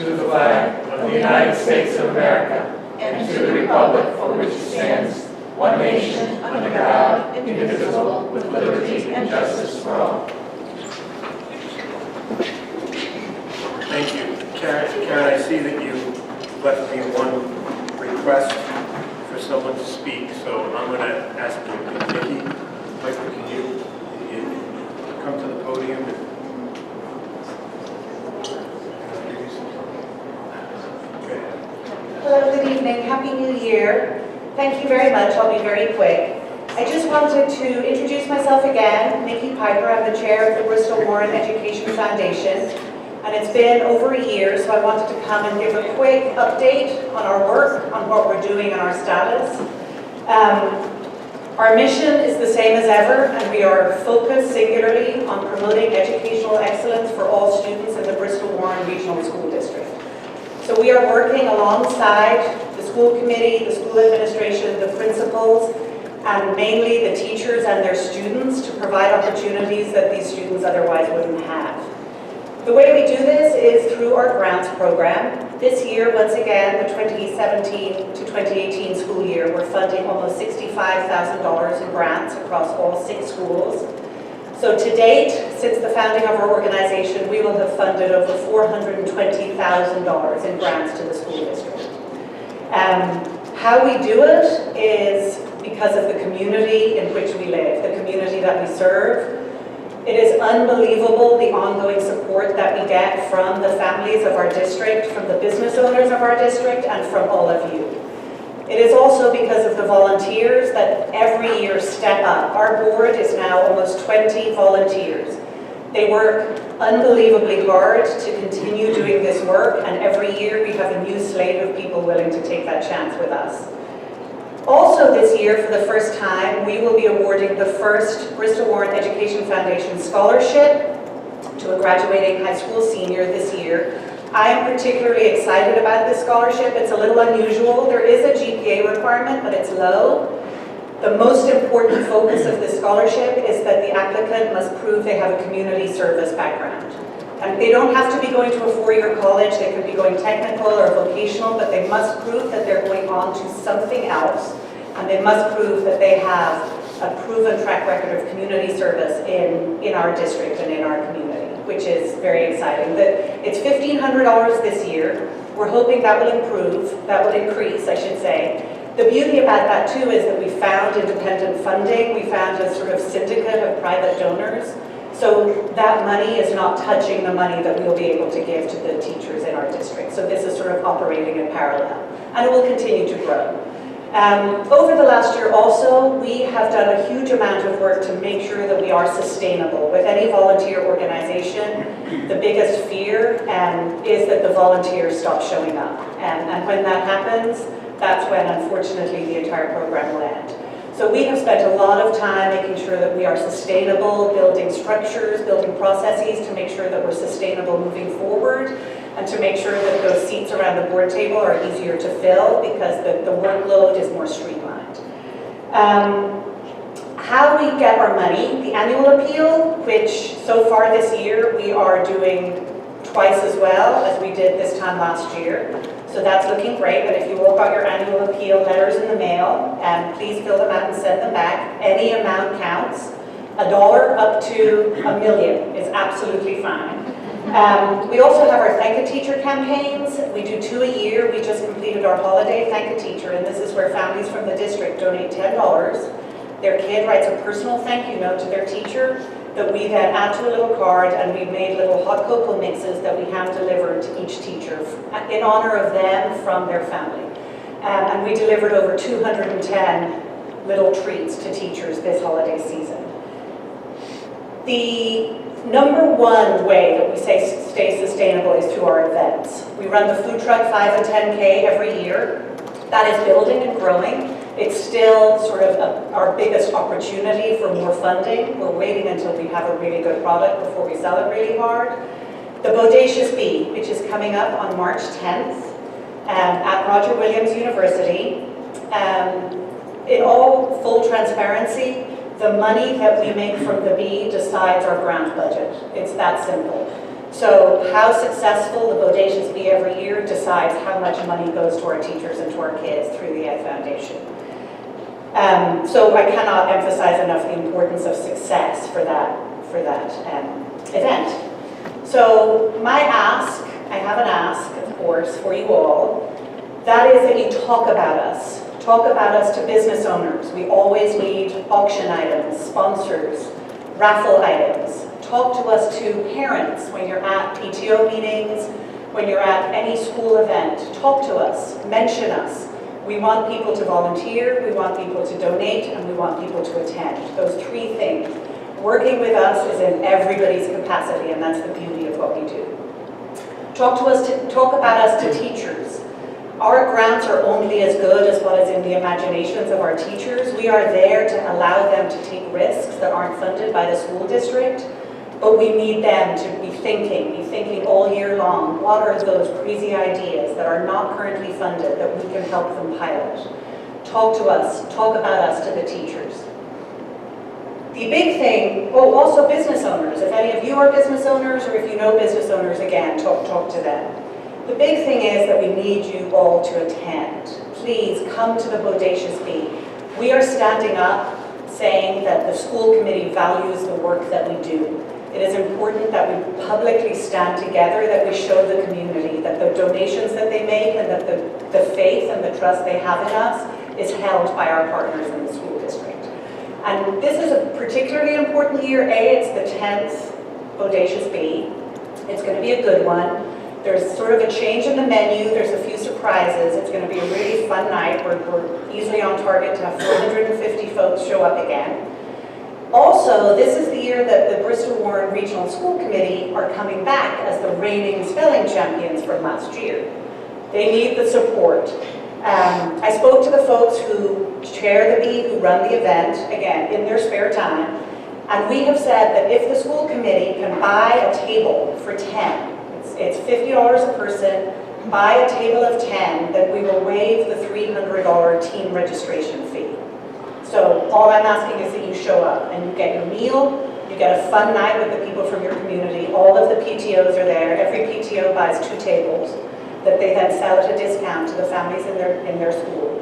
to the flag of the United States of America, and to the republic for which it stands, one nation, under God, indivisible, with liberty and justice for all. Thank you. Karen, I see that you left me one request for someone to speak, so I'm going to ask you, Nikki, Michael, can you come to the podium? Hello, good evening. Happy New Year. Thank you very much. I'll be very quick. I just wanted to introduce myself again. Nikki Piper. I'm the chair of the Bristol Warren Education Foundation. And it's been over a year, so I wanted to come and give a quick update on our work, on what we're doing and our status. Our mission is the same as ever, and we are focused singularly on promoting educational excellence for all students in the Bristol Warren Regional School District. So we are working alongside the school committee, the school administration, the principals, and mainly the teachers and their students to provide opportunities that these students otherwise wouldn't have. The way we do this is through our grants program. This year, once again, the 2017 to 2018 school year, we're funding almost $65,000 in grants across all 6 schools. So to date, since the founding of our organization, we will have funded over $420,000 in grants to the school district. How we do it is because of the community in which we live, the community that we serve. It is unbelievable the ongoing support that we get from the families of our district, from the business owners of our district, and from all of you. It is also because of the volunteers that every year step up. Our board is now almost 20 volunteers. They work unbelievably hard to continue doing this work, and every year we have a new slate of people willing to take that chance with us. Also this year, for the first time, we will be awarding the first Bristol Warren Education Foundation scholarship to a graduating high school senior this year. I am particularly excited about this scholarship. It's a little unusual. There is a GPA requirement, but it's low. The most important focus of this scholarship is that the applicant must prove they have a community service background. And they don't have to be going to a 4-year college, they could be going technical or vocational, but they must prove that they're going on to something else, and they must prove that they have a proven track record of community service in our district and in our community, which is very exciting. It's $1,500 this year. We're hoping that will increase, I should say. The beauty about that too is that we found independent funding. We found a sort of syndicate of private donors. So that money is not touching the money that we'll be able to give to the teachers in our district. So this is sort of operating in parallel, and it will continue to grow. Over the last year also, we have done a huge amount of work to make sure that we are sustainable. With any volunteer organization, the biggest fear is that the volunteers stop showing up. And when that happens, that's when, unfortunately, the entire program will end. So we have spent a lot of time making sure that we are sustainable, building structures, building processes to make sure that we're sustainable moving forward, and to make sure that those seats around the board table are easier to fill because the workload is more streamlined. How we get our money, the annual appeal, which so far this year we are doing twice as well as we did this time last year. So that's looking great, but if you all got your annual appeal letters in the mail, please fill them out and send them back. Any amount counts. $1 up to $1 million is absolutely fine. We also have our Thank a Teacher campaigns. We do 2 a year. We just completed our holiday Thank a Teacher, and this is where families from the district donate $10. Their kid writes a personal thank you note to their teacher that we then add to a little card, and we've made little hot cocoa mixes that we hand deliver to each teacher in honor of them from their family. And we delivered over 210 little treats to teachers this holiday season. The number one way that we stay sustainable is through our events. We run the food truck 5 and 10K every year. That is building and growing. It's still sort of our biggest opportunity for more funding. We're waiting until we have a really good product before we sell it really hard. The Bodacious Bee, which is coming up on March 10th at Roger Williams University. In all full transparency, the money that we make from the bee decides our grant budget. It's that simple. So how successful the bodacious be every year decides how much money goes to our teachers and to our kids through the Ed Foundation. So I cannot emphasize enough the importance of success for that event. So my ask, I have an ask, of course, for you all. That is that you talk about us. Talk about us to business owners. We always need auction items, sponsors, raffle items. Talk to us to parents when you're at PTO meetings, when you're at any school event. Talk to us, mention us. We want people to volunteer, we want people to donate, and we want people to attend. Those three things. Working with us is in everybody's capacity, and that's the beauty of what we do. Talk about us to teachers. Our grants are only as good as what is in the imaginations of our teachers. We are there to allow them to take risks that aren't funded by the school district, but we need them to be thinking all year long. What are those crazy ideas that are not currently funded that we can help them pilot? Talk to us, talk about us to the teachers. The big thing, also business owners. If any of you are business owners, or if you know business owners, again, talk to them. The big thing is that we need you all to attend. Please come to the Bodacious Bee. We are standing up saying that the school committee values the work that we do. It is important that we publicly stand together, that we show the community that the donations that they make and that the faith and the trust they have in us is held by our partners in the school district. And this is a particularly important year. It's the 10th Bodacious Bee. It's going to be a good one. There's sort of a change in the menu. There's a few surprises. It's going to be a really fun night. We're easily on target to have 450 folks show up again. Also, this is the year that the Bristol-Warren Regional School Committee are coming back as the reigning spelling champions from last year. They need the support. I spoke to the folks who chair the bee, who run the event, again, in their spare time, and we have said that if the school committee can buy a table for 10, it's $50 a person, buy a table of 10, then we will waive the $300 team registration fee. So all I'm asking is that you show up and you get your meal, you get a fun night with the people from your community. All of the PTOs are there. Every PTO buys 2 tables that they then sell at a discount to the families in their school.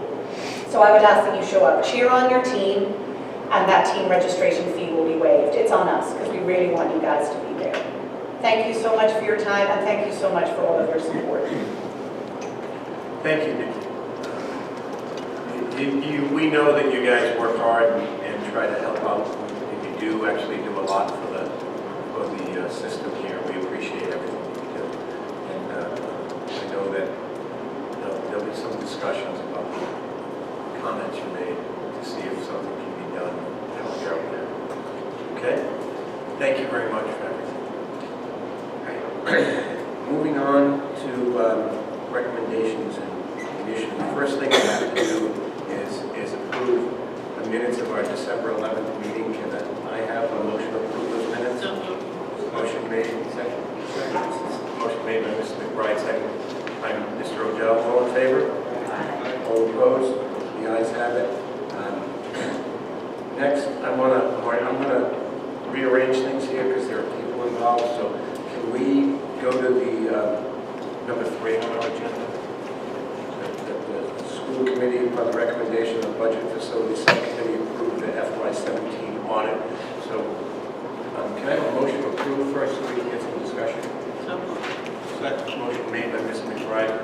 So I would ask that you show up, cheer on your team, and that team registration fee will be waived. It's on us because we really want you guys to be there. Thank you so much for your time, and thank you so much for all of your support. Thank you, Nikki. We know that you guys work hard and try to help out, and you do actually do a lot for the system here. We appreciate everything you do. And I know that there'll be some discussions about the comments you made to see if something can be done to help you out there. Okay? Thank you very much for everything. Moving on to recommendations and conditions. The first thing we have to do is approve the minutes of our December 11th meeting. Can I have a motion to approve those minutes? Motion made, second. Motion made by Mr. McBride, second by Mr. O'Dell. All in favor? Aye. All opposed? The ayes have it. Next, I'm gonna rearrange things here because there are people involved. So can we go to the number 3 on our agenda? The school committee, upon the recommendation of the budget facility subcommittee, approved the FY17 audit. So can I have a motion to approve first so we can get some discussion? Second. Motion made by Ms. McBride,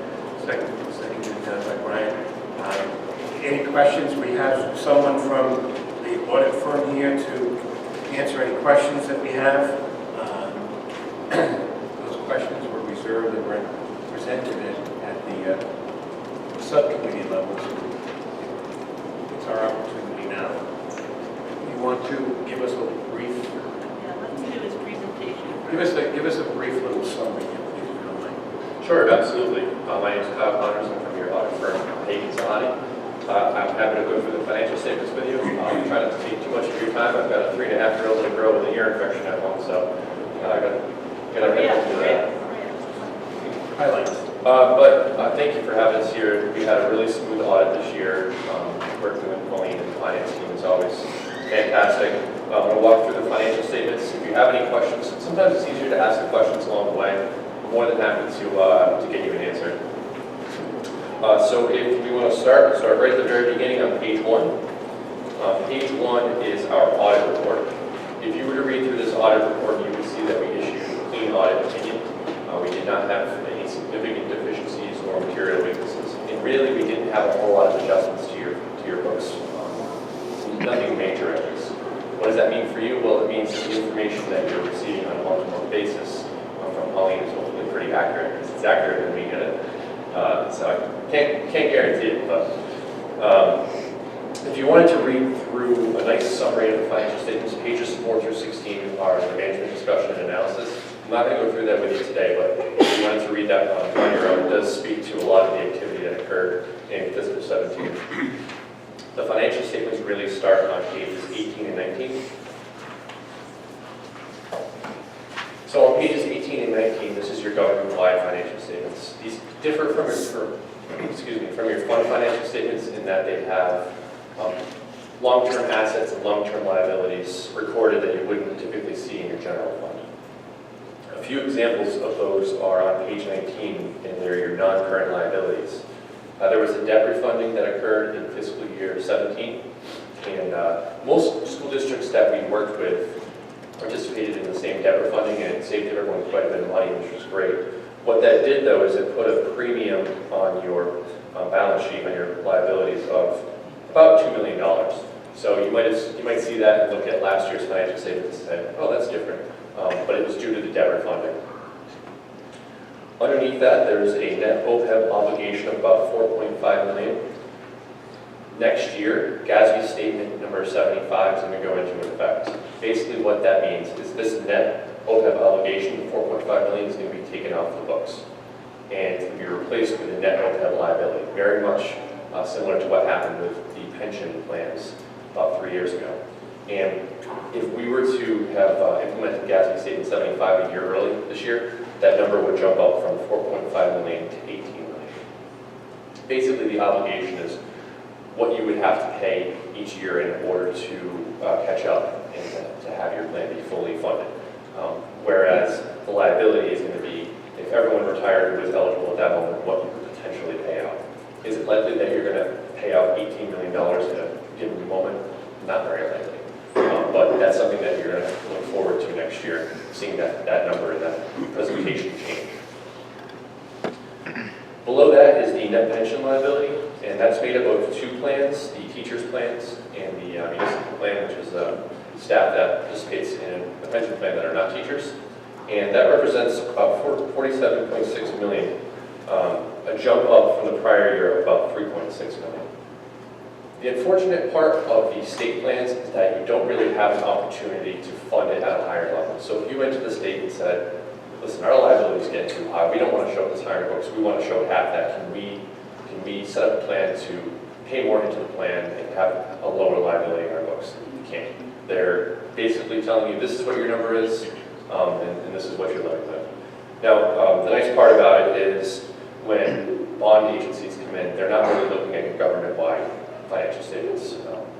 seconded by Brian. Any questions? We have someone from the audit firm here to answer any questions that we have. Those questions were reserved and were presented at the subcommittee level. So it's our opportunity now. You want to give us a brief? Yeah, let's do his presentation. Give us a brief little summary, please, if you don't mind. Sure, absolutely. My name is Kyle Connors. I'm from your audit firm, Hagen Salani. I'm happy to go through the financial statements with you. I'm trying not to take too much of your time. I've got a 3.5-year-old little girl with an ear infection at home, so I got to get our head into that. Highlights. But thank you for having us here. We had a really smooth audit this year. Working with Colleen and the finance team is always fantastic. I'm going to walk through the financial statements. If you have any questions, since Sometimes it's easier to ask the questions along the way. I'm more than happy to get you an answer. So if we want to start right at the very beginning on page 1. Page 1 is our audit report. If you were to read through this audit report, you would see that we issued a clean audit opinion. We did not have any significant deficiencies or material weaknesses. And really, we didn't have a whole lot of adjustments to your books. Nothing major, at least. What does that mean for you? Well, it means that the information that you're receiving on a month-to-month basis from Pauline is hopefully pretty accurate, because it's accurate when we get it. So I can't guarantee it, but if you wanted to read through a nice summary of the financial statements, pages 4 through 16 are the management discussion and analysis. I'm not going to go through that with you today, but if you wanted to read that on your own, it does speak to a lot of the activity that occurred in fiscal 17. The financial statements really start on pages 18 and 19. So on pages 18 and 19, this is your government-wide financial statements. These differ from your fund financial statements in that they have long-term assets and long-term liabilities recorded that you wouldn't typically see in your general fund. A few examples of those are on page 19, and they're your non-current liabilities. There was a debt refunding that occurred in fiscal year 17, and most school districts that we worked with participated in the same debt refunding, and it saved everyone quite a bit of money, which was great. What that did, though, is it put a premium on your balance sheet, on your liabilities of about $2 million. So you might see that and look at last year's financial statements and say, oh, that's different, but it was due to the debt refunding. Underneath that, there's a net OPEB obligation of about $4.5 million. Next year, GASB statement number 75 is going to go into effect. Basically what that means is this net OPEB obligation, the $4.5 million, is going to be taken off the books. And it's going to be replaced with a net OPEB liability, very much similar to what happened with the pension plans about 3 years ago. And if we were to have implemented GASB statement 75 a year early this year, that number would jump up from 4.5 million to 18 million. Basically, the obligation is what you would have to pay each year in order to catch up and to have your plan be fully funded. Whereas the liability is going to be, if everyone retired who was eligible at that moment, what you could potentially pay out. Is it likely that you're going to pay out $18 million in a given moment? Not very likely. But that's something that you're going to look forward to next year, seeing that number and that presentation change. Below that is the net pension liability, and that's made up of two plans, the teacher's plans and the municipal plan, which is staff that participates in a pension plan that are not teachers. And that represents about $47.6 million, a jump up from the prior year of about $3.6 million. The unfortunate part of the state plans is that you don't really have an opportunity to fund it at a higher level. So if you went to the state and said, listen, our liabilities get too high, we don't want to show this higher books, we want to show half that, can we set up a plan to pay more into the plan and have a lower liability in our books? You can't. They're basically telling you this is what your number is, and this is what you're living with. Now, the nice part about it is when bond agencies come in, they're not really looking at your government-wide financial statements.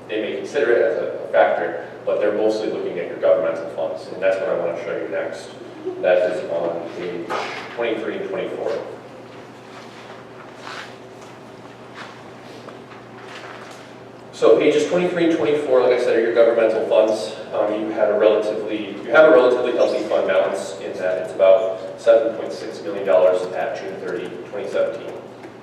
They may consider it as a factor, but they're mostly looking at your governmental funds, and that's what I want to show you next. That is on page 23 and 24. So pages 23 and 24, like I said, are your governmental funds. You have a relatively healthy fund balance in that it's about $7.6 million at June 30, 2017.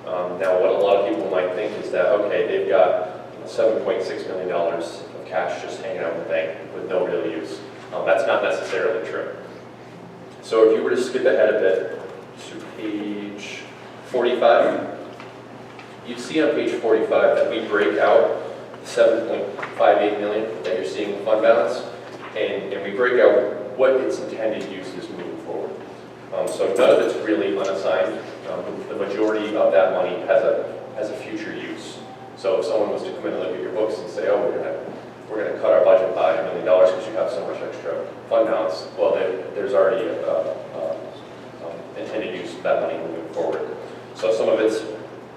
Now, what a lot of people might think is that, okay, they've got $7.6 million of cash just hanging out in the bank with no real use. That's not necessarily true. So if you were to skip ahead a bit to page 45, you'd see on page 45 that we break out the $7.58 million that you're seeing in fund balance, and we break out what its intended use is moving forward. So none of it's really unassigned. The majority of that money has a future use. So if someone was to come in and look at your books and say, oh, we're going to cut our budget by $1 million because you have so much extra fund balance, well, there's already intended use of that money moving forward. So some of it's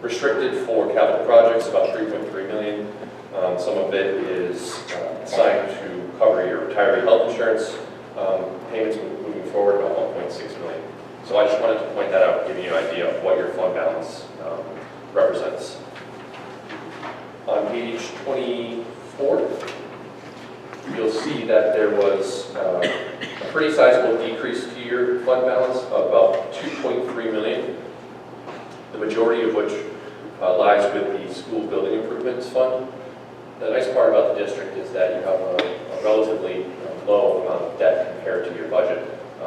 restricted for capital projects, about $3.3 million. Some of it is assigned to cover your retiree health insurance payments moving moving forward, about 1.6 million. So I just wanted to point that out, give you an idea of what your fund balance represents. On page 24, you'll see that there was a pretty sizable decrease to your fund balance of about 2.3 million, the majority of which lies with the school building improvements fund. The nice part about the district is that you have a relatively low amount of debt compared to your budget,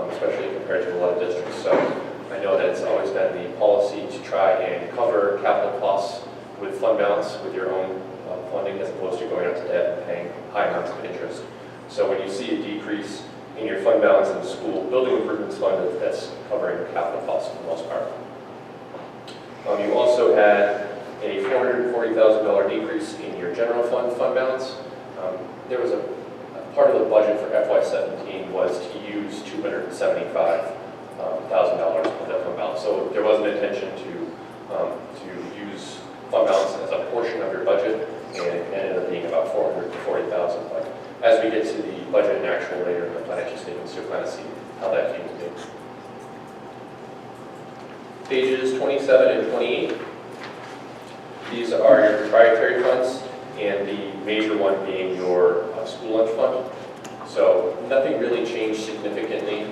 especially compared to a lot of districts. So I know that it's always been the policy to try and cover capital costs with fund balance, with your own funding, as opposed to going out to debt and paying high amounts of interest. So when you see a decrease in your fund balance in the school building improvements fund, that's covering capital costs for the most part. You also had a $440,000 decrease in your general fund balance. There was a part of the budget for FY17 was to use $275,000 of that fund balance. So there was an intention to use fund balance as a portion of your budget, and it ended up being about $440,000. But as we get to the budget and actual later in the financial statements, you'll kind of see how that came to be. Pages 27 and 28. These are your proprietary funds, and the major one being your school lunch fund. So nothing really changed significantly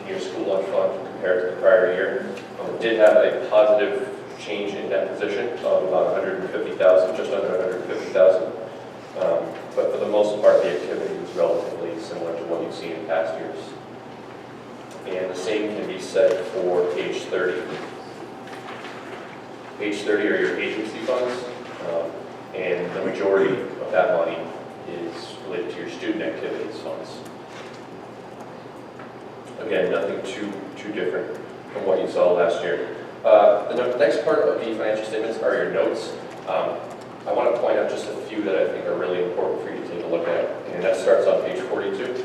in your school lunch fund compared to the prior year. It did have a positive change in that position of about 150,000, just under 150,000. But for the most part, the activity was relatively similar to what you've seen in past years. And the same can be said for page 30. Page 30 are your agency funds, and the majority of that money is related to your student activities funds. Again, nothing too different from what you saw last year. The next part of the financial statements are your notes. I want to point out just a few that I think are really important for you to take a look at, and that starts on page 42.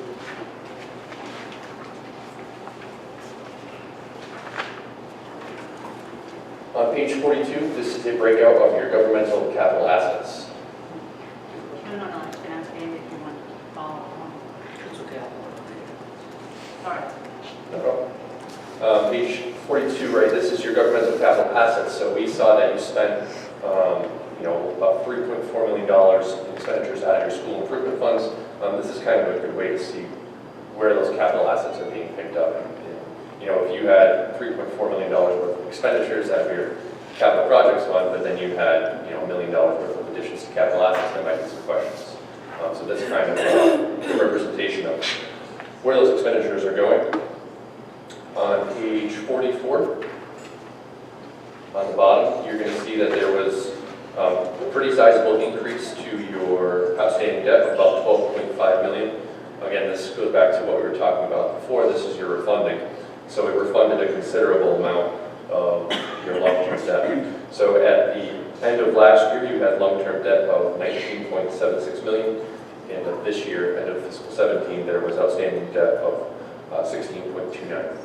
On page 42, this is a breakout of your governmental capital assets. No, I was going to ask Andy if you want to follow along. It's okay. Sorry. No problem. Page 42, right, this is your governmental capital assets. So we saw that you spent, about $3.4 million in expenditures out of your school improvement funds. This is kind of a good way to see where those capital assets are being picked up. If you had $3.4 million worth of expenditures out of your capital projects fund, but then you had, $1 million worth of additions to capital assets, there might be some questions. So that's kind of a representation of where those expenditures are going. On page 44, on the bottom, you're going to see that there was a pretty sizable increase to your outstanding debt of about $12.5 million. Again, this goes back to what we were talking about before. This is your refunding. So we refunded a considerable amount of your long-term debt. So at the end of last year, you had long-term debt of $19.76 million. And this year, end of fiscal 17, there was outstanding debt of $16.29 million.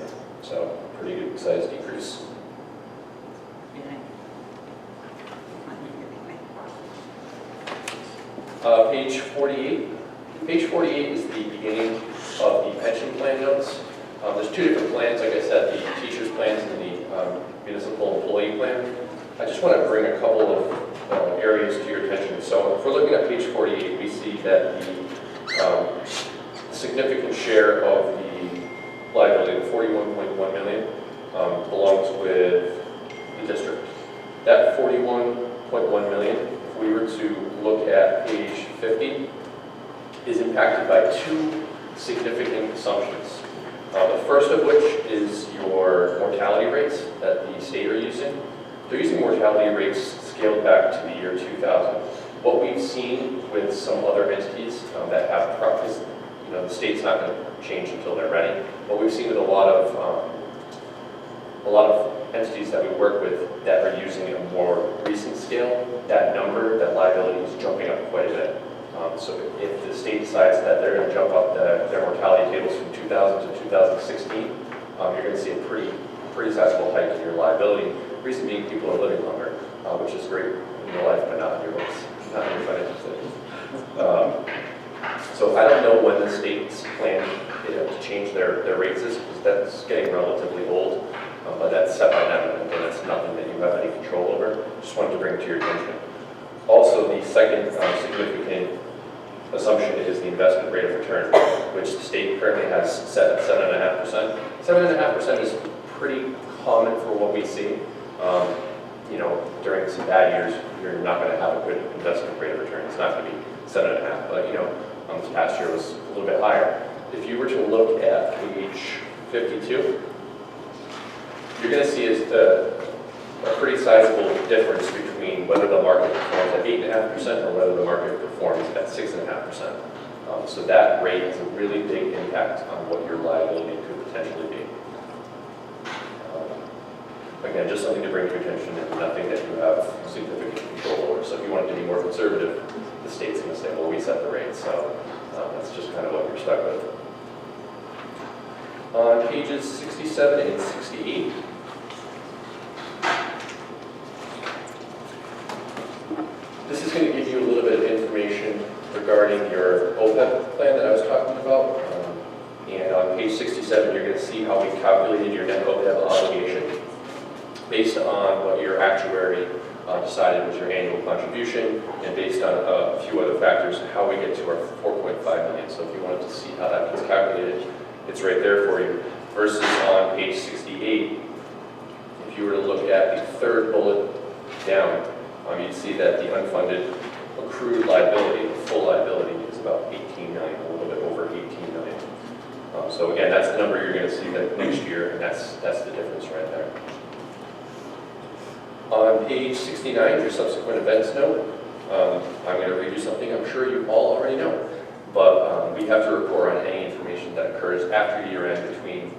So pretty good sized decrease. Page 48. Page 48 is the beginning of the pension plan notes. There's two different plans, like I said, the teacher's plans and the municipal employee plan. I just want to bring a couple of areas to your attention. So if we're looking at page 48, we see that the significant share of the liability, the $41.1 million, belongs with the district. That $41.1 million, if we were to look at page 50, is impacted by two significant assumptions. The first of which is your mortality rates that the state are using. They're using mortality rates scaled back to the year 2000. What we've seen with some other entities that have practiced, the state's not going to change until they're ready. What we've seen with a lot of entities that we work with that are using a more recent scale, that number, that liability is jumping up quite a bit. So if the state decides that they're going to jump up their mortality tables from 2000 to 2016, you're going to see a pretty sizable hike in your liability. Reason being, people are living longer, which is great in your life, but not in your books, not in your financial statements. So I don't know when the state's plan to change their rates is. that's getting relatively old, but that's set by them, and that's nothing that you have any control over. Just wanted to bring it to your attention. Also, the second significant assumption is the investment rate of return, which the state currently has set at 7.5%. 7.5% is pretty common for what we see. You know, during some bad years, you're not going to have a good investment rate of return. It's not going to be 7.5, but you know, this past year was a little bit higher. If you were to look at page 52, you're going to see is a pretty sizable difference between whether the market performs at 8.5% or whether the market performs at 6.5%. So that rate has a really big impact on what your liability could potentially be. Again, just something to bring to your attention and nothing that you have significant control over. So if you wanted to be more conservative, the state's going to say, well, we set the rate. So that's just kind of what you're stuck with. On pages 67 and 68, this is going to give you a little bit of information regarding your OPEB plan that I was talking about. And on page 67, you're going to see how we calculated your net OPEB obligation based on what your actuary decided was your annual contribution, and based on a few other factors, how we get to our 4.5 million. So if you wanted to see how that gets calculated, it's right there for you. Versus on page 68, if you were to look at the third bullet down, you'd see that the unfunded accrued liability, the full liability, is about 18 million, a little bit over 18 million. So again, that's the number you're going to see that next year, and that's the difference right there. On page 69, your subsequent events note, I'm going to read you something I'm sure you all already know, but we have to report on any information that occurs after year end between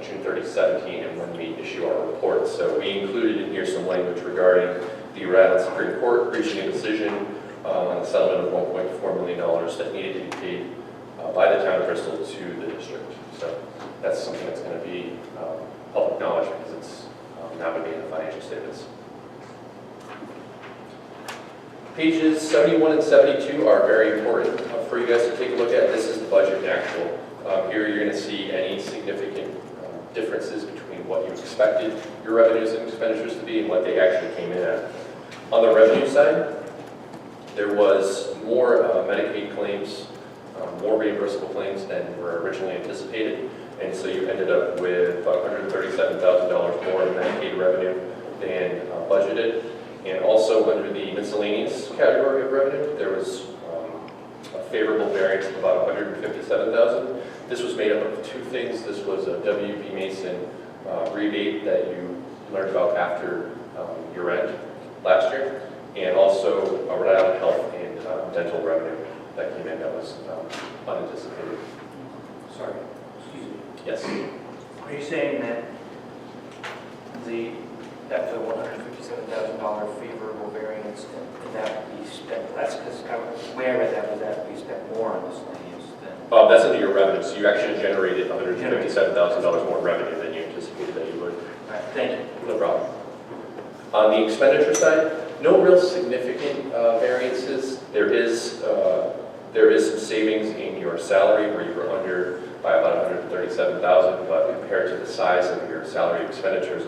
June 30, 17 and when we issue our report. So we included in here some language regarding the Rhode Island Supreme Court reaching a decision on a settlement of $1.4 million that needed to be paid by the town of Bristol to the district. So that's something that's going to be public knowledge because it's now going to be in the financial statements. Pages 71 and 72 are very important for you guys to take a look at. This is the budget in actual. Here you're going to see any significant differences between what you expected your revenues and expenditures to be and what they actually came in at. On the revenue side, there was more Medicaid claims, more reimbursable claims than were originally anticipated, and so you ended up with about $137,000 more in Medicaid revenue than budgeted. And also under the miscellaneous category of revenue, there was a favorable variance of about $157,000. This was made up of two things. This was a W.B. Mason rebate that you learned about after year end last year, and also a Rhode Island health and dental revenue that came in that was unanticipated. Sorry, excuse me. Yes. Are you saying that that's a $157,000 favorable variance, and that we spent less, because the way I read that was that we spent more on miscellaneous than... That's under your revenue, so you actually generated $157,000 more revenue than you anticipated that you would. All right, thank you. No problem. On the expenditure side, no real significant variances. There is some savings in your salary where you were under by about $137,000, but compared to the size of your salary expenditures